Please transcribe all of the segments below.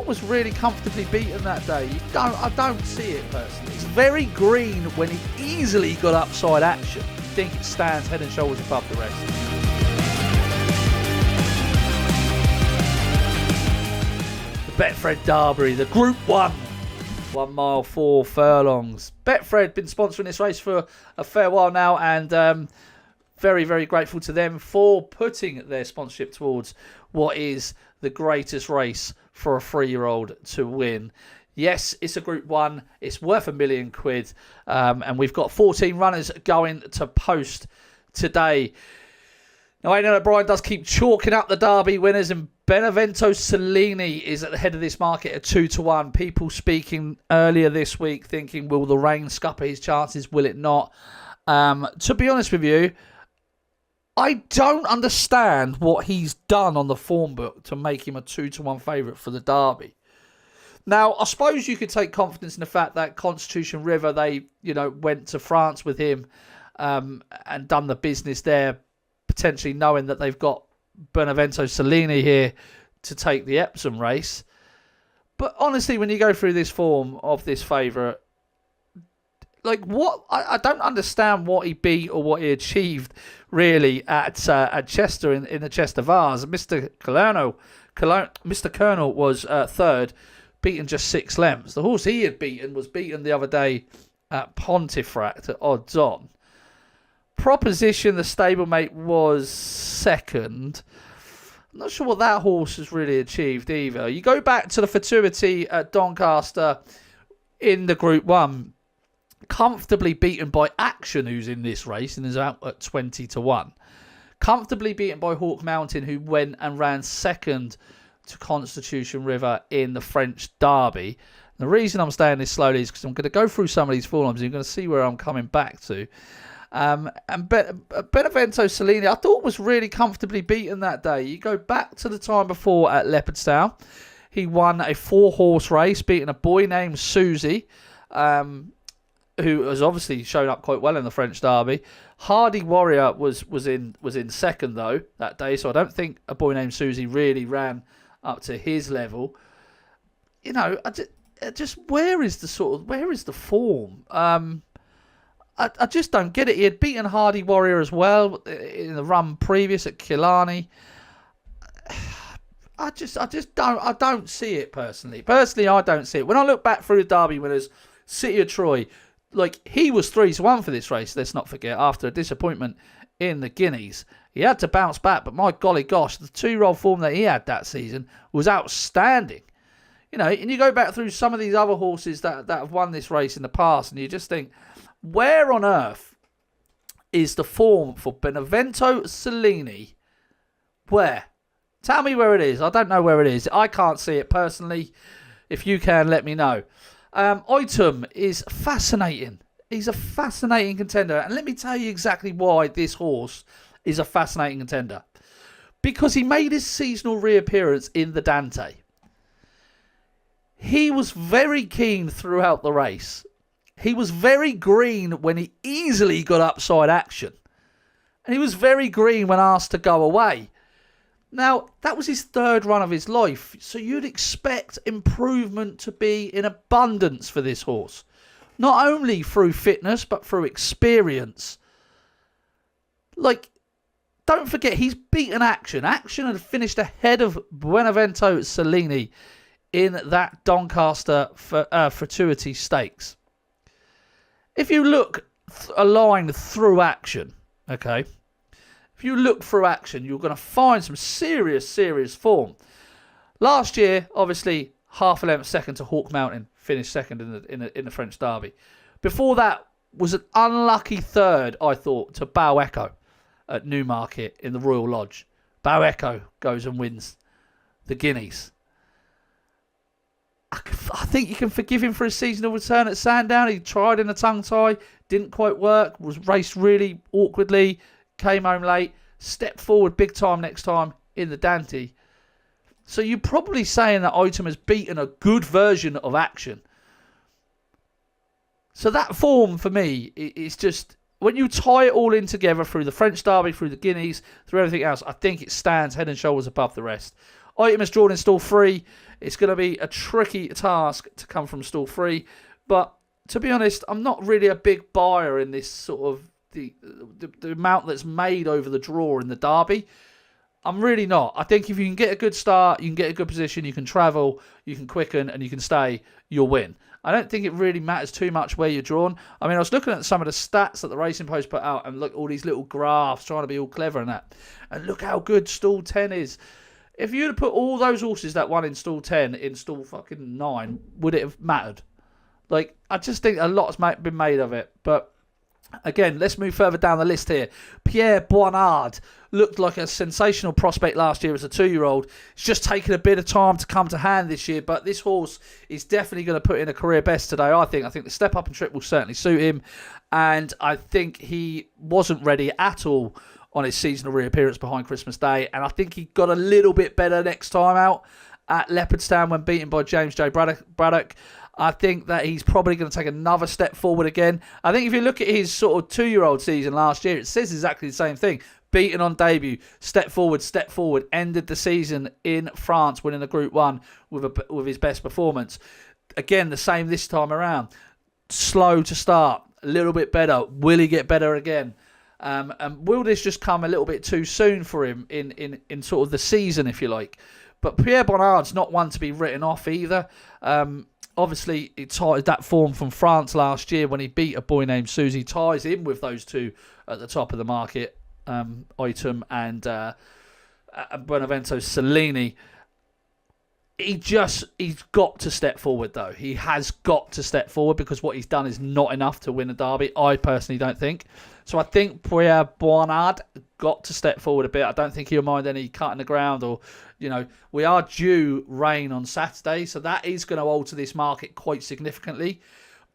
was really comfortably beaten that day. I don't see it personally. It's very green when he easily got upside action. I think it stands head and shoulders above the rest. The Betfred Derby, the Group 1. 1 mile, 4 furlongs. Betfred been sponsoring this race for a fair while now, and very, very grateful to them for putting their sponsorship towards what is the greatest race for a 3-year-old to win. Yes, it's a Group 1. It's worth £1 million. And we've got 14 runners going to post today. Now, I know that Brian does keep chalking up the Derby winners, and Benevento Cellini is at the head of this market at 2-1. People speaking earlier this week thinking, will the rain scupper his chances? Will it not? To be honest with you, I don't understand what he's done on the form book to make him a 2-1 favourite for the Derby. Now, I suppose you could take confidence in the fact that Constitution River, they, went to France with him and done the business there, potentially knowing that they've got Benevento Cellini here to take the Epsom race. But honestly, when you go through this form of this favourite, what I don't understand what he beat or what he achieved really at Chester in the Chester Vase. Mr. Colonel was third, beaten just 6 lengths. The horse he had beaten was beaten the other day at Pontefract at odds on. Proposition, the stablemate, was second. I'm not sure what that horse has really achieved either. You go back to the Fatuity at Doncaster in the Group 1. Comfortably beaten by Action, who's in this race and is out at 20-1. Comfortably beaten by Hawk Mountain, who went and ran second to Constitution River in the French Derby. And the reason I'm staying this slowly is because I'm going to go through some of these forms and you're going to see where I'm coming back to. And Benevento Cellini, I thought was really comfortably beaten that day. You go back to the time before at Leopardstown. He won a 4-horse race, beating a boy named Susie, who has obviously shown up quite well in the French Derby. Hardy Warrior was in second though that day, so I don't think a boy named Susie really ran up to his level. Where is the form? I just don't get it. He had beaten Hardy Warrior as well in the run previous at Killarney. I don't see it personally. Personally, I don't see it. When I look back through the Derby winners, City of Troy, he was 3-1 for this race, let's not forget, after a disappointment in the Guineas. He had to bounce back, but my golly gosh, the 2-year-old form that he had that season was outstanding. And you go back through some of these other horses that have won this race in the past, and you just think, where on earth is the form for Benevento Cellini? Where? Tell me where it is. I don't know where it is. I can't see it personally. If you can, let me know. Item is fascinating. He's a fascinating contender. And let me tell you exactly why this horse is a fascinating contender. Because he made his seasonal reappearance in the Dante. He was very keen throughout the race. He was very green when he easily got upside action. And he was very green when asked to go away. Now, that was his 3rd run of his life, so you'd expect improvement to be in abundance for this horse. Not only through fitness, but through experience. Don't forget, he's beaten Action. Action had finished ahead of Benevento Cellini in that Doncaster Fatuity Stakes. If you look a line through Action, okay? If you look through Action, you're going to find some serious form. Last year, obviously, half a length second to Hawk Mountain, finished second in the French Derby. Before that was an unlucky 3rd, I thought, to Bow Echo at Newmarket in the Royal Lodge. Bow Echo goes and wins the Guineas. I think you can forgive him for his seasonal return at Sandown. He tried in a tongue tie, didn't quite work, was raced really awkwardly, came home late, stepped forward big time next time in the Dante. So you're probably saying that Item has beaten a good version of Action. So that form for me is just, when you tie it all in together through the French Derby, through the Guineas, through everything else, I think it stands head and shoulders above the rest. Item is drawn in stall 3. It's going to be a tricky task to come from stall 3. But to be honest, I'm not really a big buyer in this sort of the amount that's made over the draw in the Derby. I'm really not. I think if you can get a good start, you can get a good position, you can travel, you can quicken, and you can stay, you'll win. I don't think it really matters too much where you're drawn. I mean, I was looking at some of the stats that the Racing Post put out, and look, all these little graphs, trying to be all clever and that. And look how good stall 10 is. If you'd have put all those horses that won in stall 10 in stall fucking 9, would it have mattered? Like, I just think a lot's been made of it. But again, let's move further down the list here. Pierre Boinard looked like a sensational prospect last year as a 2-year-old. It's just taken a bit of time to come to hand this year, but this horse is definitely going to put in a career best today, I think. I think the step up and trip will certainly suit him, and I think he wasn't ready at all on his seasonal reappearance behind Christmas Day, and I think he got a little bit better next time out at Leopardstown when beaten by James J. Braddock. I think that he's probably going to take another step forward again. I think if you look at his sort of 2-year-old season last year, it says exactly the same thing. Beaten on debut, step forward, ended the season in France, winning the Group 1 with his best performance. Again, the same this time around. Slow to start, a little bit better. Will he get better again? And will this just come a little bit too soon for him in sort of the season, if you like? But Pierre Bonnard's not one to be written off either. Obviously, it ties that form from France last year when he beat a boy named Susie. Ties in with those two at the top of the market, Item and Benevento Cellini. He's got to step forward, though. He has got to step forward because what he's done is not enough to win a Derby. I personally don't think. So I think Pierre Boinard got to step forward a bit. I don't think he'll mind any cut in the ground or, we are due rain on Saturday, so that is going to alter this market quite significantly.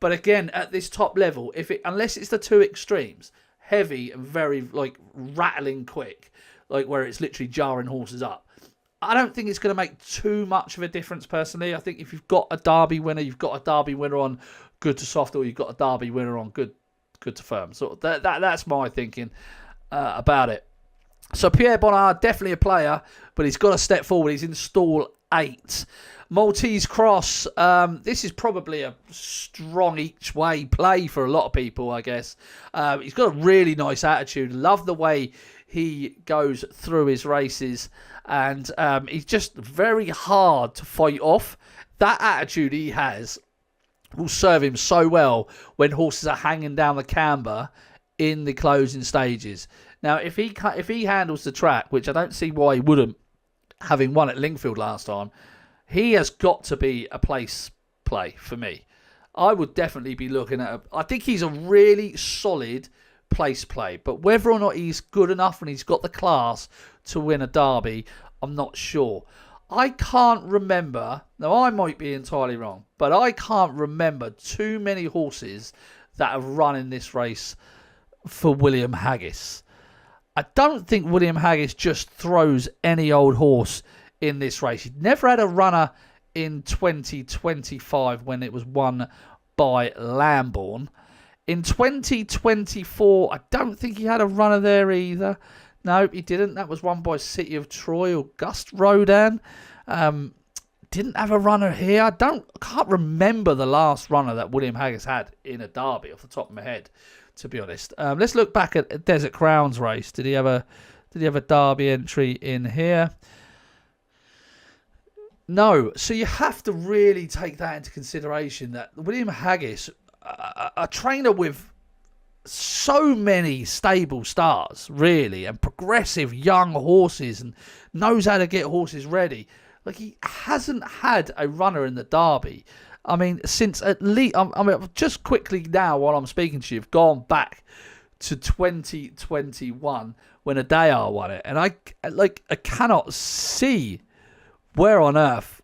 But again, at this top level, unless it's the two extremes, heavy and very rattling quick, where it's literally jarring horses up, I don't think it's going to make too much of a difference personally. I think if you've got a Derby winner, you've got a Derby winner on good to soft, or you've got a Derby winner on good to firm. So that's my thinking about it. So Pierre Bonnard, definitely a player, but he's got to step forward. He's in stall 8. Maltese Cross, this is probably a strong each way play for a lot of people, I guess. He's got a really nice attitude. Love the way he goes through his races, and he's just very hard to fight off. That attitude he has will serve him so well when horses are hanging down the camber in the closing stages. Now, if he handles the track, which I don't see why he wouldn't, having won at Lingfield last time, he has got to be a place play for me. I would definitely be looking at I think he's a really solid place play, but whether or not he's good enough and he's got the class to win a Derby, I'm not sure. I can't remember, now I might be entirely wrong, but I can't remember too many horses that have run in this race for William Haggis. I don't think William Haggis just throws any old horse in this race. He'd never had a runner in 2025 when it was won by Lambourne. In 2024, I don't think he had a runner there either. No, he didn't. That was won by City of Troy or Gust Rodan. Didn't have a runner here. I can't remember the last runner that William Haggis had in a Derby off the top of my head, to be honest. Let's look back at Desert Crowns race. Did he have a Derby entry in here? No. So you have to really take that into consideration, that William Haggis, a trainer with so many stable stars, really, and progressive young horses, and knows how to get horses ready. He hasn't had a runner in the Derby. I mean, since at least, just quickly now while I'm speaking to you, I've gone back to 2021 when Adayar won it, and I cannot see where on earth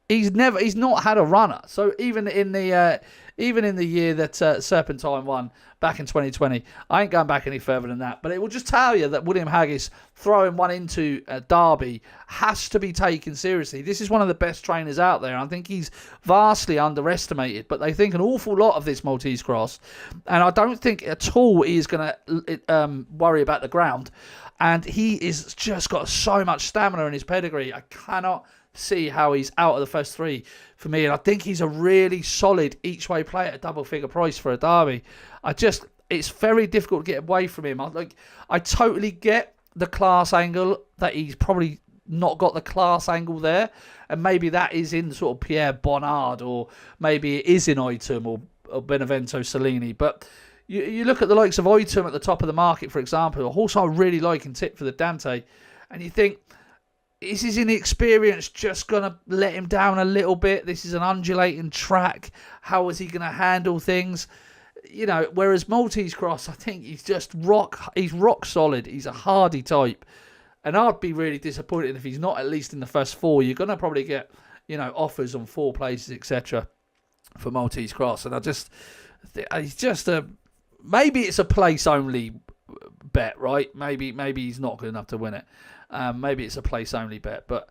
he's not had a runner. So even in the year that Serpentine won back in 2020, I ain't going back any further than that. But it will just tell you that William Haggis throwing one into a Derby has to be taken seriously. This is one of the best trainers out there. I think he's vastly underestimated, but they think an awful lot of this Maltese Cross, and I don't think at all he is going to worry about the ground. And he is just got so much stamina in his pedigree. I cannot see how he's out of the first three for me. And I think he's a really solid each-way play at a double-figure price for a Derby. It's very difficult to get away from him. I totally get the class angle, that he's probably not got the class angle there. And maybe that is in sort of Pierre Bonnard, or maybe it is in Item or Benevento Cellini. But you look at the likes of Item at the top of the market, for example, a horse I really like and tip for the Dante, and you think, is his inexperience just going to let him down a little bit? This is an undulating track. How is he going to handle things? Whereas Maltese Cross, I think he's just rock solid. He's a hardy type. And I'd be really disappointed if he's not at least in the first four. You're going to probably get, offers on 4 places, etc. for Maltese Cross. And he's just maybe it's a place only bet, right? Maybe he's not good enough to win it. Maybe it's a place only bet. But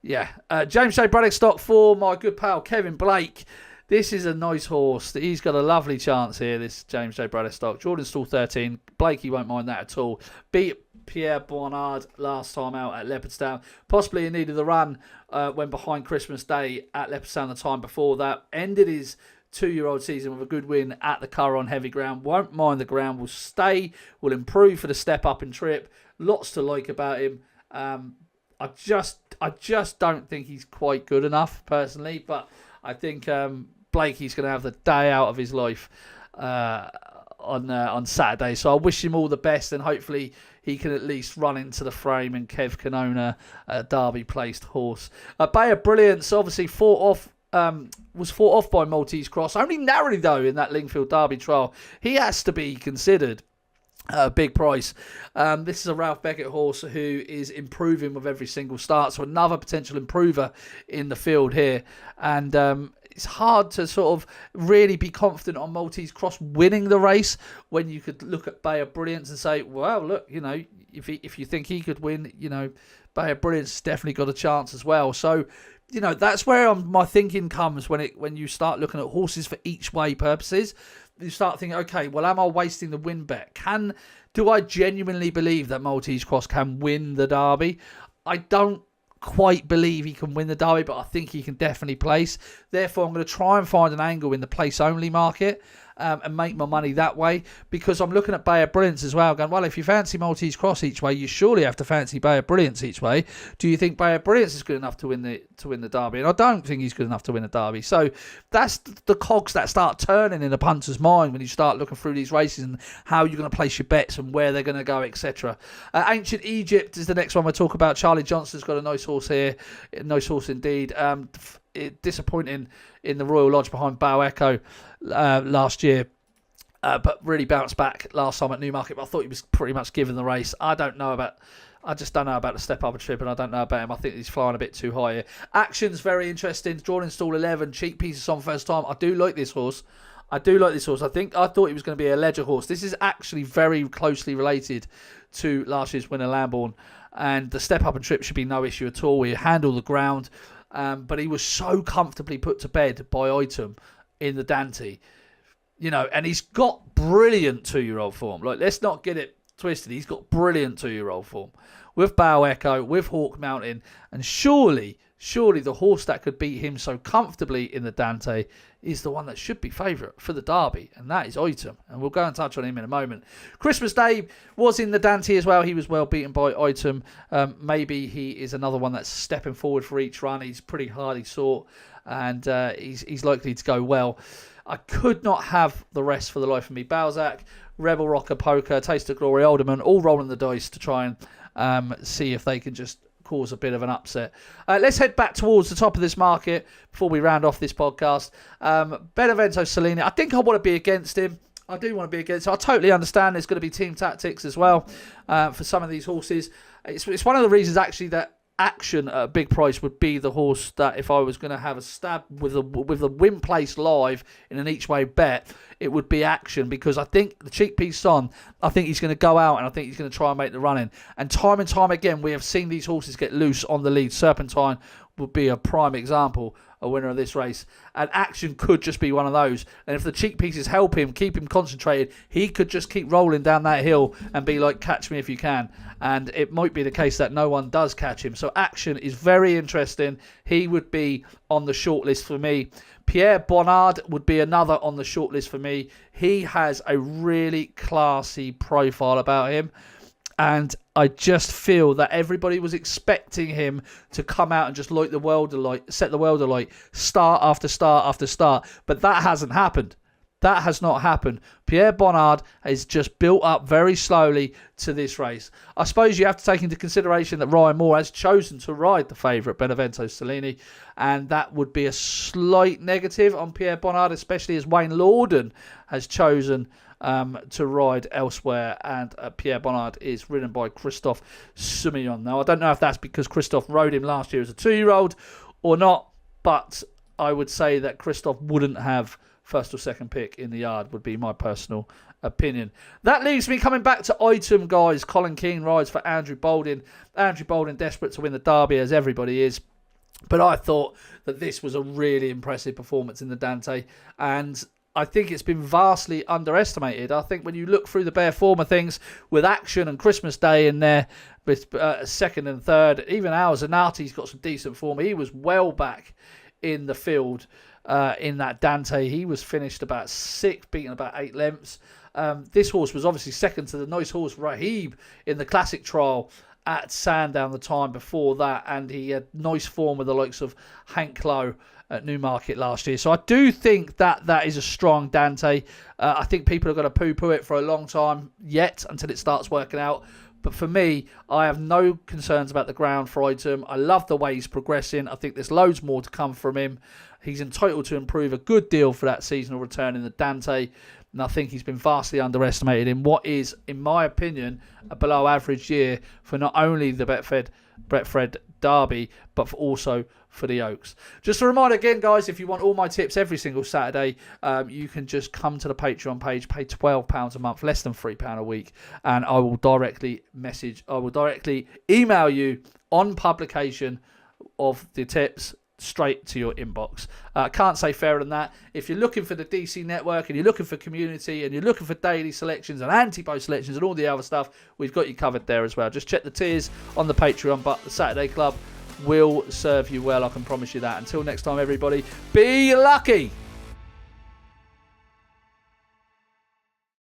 yeah, James J. Braddock stock for my good pal Kevin Blake. This is a nice horse. He's got a lovely chance here, this James J. Braddock stock. Jordan Stall 13. Blakey won't mind that at all. Beat Pierre Bonnard last time out at Leopardstown. Possibly in need of the run when behind Christmas Day at Leopardstown the time before that. Ended his 2-year-old season with a good win at the Curragh on heavy ground. Won't mind the ground. Will stay. Will improve for the step up and trip. Lots to like about him. I just don't think he's quite good enough personally, but I think Blakey's going to have the day out of his life on Saturday. So I wish him all the best, and hopefully he can at least run into the frame and Kev can own a Derby placed horse. Bay of Brilliance obviously was fought off by Maltese Cross, only narrowly though in that Lingfield Derby trial. He has to be considered a big price. This is a Ralph Beckett horse who is improving with every single start, so another potential improver in the field here. And it's hard to sort of really be confident on Maltese Cross winning the race when you could look at Bay of Brilliance and say, well, look, if you think he could win, Bay of Brilliance has definitely got a chance as well. So, that's where my thinking comes when you start looking at horses for each way purposes. You start thinking, okay, well, am I wasting the win bet? Do I genuinely believe that Maltese Cross can win the Derby? I don't quite believe he can win the Derby, but I think he can definitely place. Therefore, I'm going to try and find an angle in the place only market and make my money that way, because I'm looking at Bay of Brilliance as well, going, well, if you fancy Maltese Cross each way, you surely have to fancy Bay of Brilliance each way. Do you think Bay of Brilliance is good enough to win the Derby? And I don't think he's good enough to win the Derby. So that's the cogs that start turning in a punter's mind when you start looking through these races and how you're going to place your bets and where they're going to go, etc. Ancient Egypt is the next one we'll talk about. Charlie Johnston's got a nice horse here. Nice horse indeed. Disappointing in the Royal Lodge behind Bow Echo last year, but really bounced back last time at Newmarket. But I thought he was pretty much given the race. I just don't know about the step up and trip, and I don't know about him. I think he's flying a bit too high here. Action's very interesting. Jordan Stall 11, cheap pieces on first time. I do like this horse. I thought he was going to be a Ledger horse. This is actually very closely related to last year's winner Lambourne, and the step up and trip should be no issue at all. We handle the ground. But he was so comfortably put to bed by Item in the Dante, and he's got brilliant 2-year-old form. Let's not get it twisted. He's got brilliant 2-year-old form with Bow Echo, with Hawk Mountain, and surely the horse that could beat him so comfortably in the Dante is the one that should be favourite for the Derby, and that is Item. And we'll go and touch on him in a moment. Christmas Day was in the Dante as well. He was well beaten by Item. Maybe he is another one that's stepping forward for each run. He's pretty hardly sought, and he's likely to go well. I could not have the rest for the life of me. Balzac, Rebel Rocker, Poker, Taste of Glory, Alderman, all rolling the dice to try and see if they can just cause a bit of an upset. Let's head back towards the top of this market before we round off this podcast. Benevento Cellini, I think I want to be against him. I do want to be against him. I totally understand there's going to be team tactics as well for some of these horses. It's one of the reasons actually that Action at a big price would be the horse that if I was going to have a stab with the win place live in an each way bet, it would be Action, because I think the cheap piece on, I think he's going to go out and I think he's going to try and make the run in. And time again, we have seen these horses get loose on the lead. Serpentine would be a prime example, a winner of this race. And Action could just be one of those. And if the cheek pieces help him, keep him concentrated, he could just keep rolling down that hill and be like, catch me if you can. And it might be the case that no one does catch him. So Action is very interesting. He would be on the shortlist for me. Pierre Bonnard would be another on the shortlist for me. He has a really classy profile about him. And I just feel that everybody was expecting him to come out and just light the world alight, set the world alight, start after start after start. But that hasn't happened. That has not happened. Pierre Bonnard has just built up very slowly to this race. I suppose you have to take into consideration that Ryan Moore has chosen to ride the favourite, Benevento Cellini, and that would be a slight negative on Pierre Bonnard, especially as Wayne Lorden has chosen to ride elsewhere, and Pierre Bonnard is ridden by Christophe Soumillon. Now, I don't know if that's because Christophe rode him last year as a 2-year-old or not, but I would say that Christophe wouldn't have first or second pick in the yard, would be my personal opinion. That leaves me coming back to item, guys. Colin Keane rides for Andrew Boldin. Andrew Boldin desperate to win the Derby, as everybody is. But I thought that this was a really impressive performance in the Dante, and I think it's been vastly underestimated. I think when you look through the bare form of things, with Action and Christmas Day in there, with second and third, even Zanarti's got some decent form. He was well back in the field in that Dante. He was finished about 6th, beating about 8 lengths. This horse was obviously second to the nice horse Rahib in the classic trial at Sandown the time before that, and he had nice form with the likes of Hank Lowe at Newmarket last year. So I do think that that is a strong Dante. I think people are going to poo-poo it for a long time yet until it starts working out. But for me, I have no concerns about the ground for item. I love the way he's progressing. I think there's loads more to come from him. He's entitled to improve a good deal for that seasonal return in the Dante. And I think he's been vastly underestimated in what is, in my opinion, a below average year for not only the Betfred Derby, but also for the Oaks. Just a reminder again, guys, if you want all my tips every single Saturday, you can just come to the Patreon page, pay £12 a month, less than £3 a week, and I will directly email you on publication of the tips straight to your inbox. Can't say fairer than that. If you're looking for the DC network and you're looking for community and you're looking for daily selections and anti-post selections and all the other stuff, we've got you covered there as well. Just check the tiers on the Patreon, but the Saturday Club will serve you well, I can promise you that. Until next time, everybody, be lucky.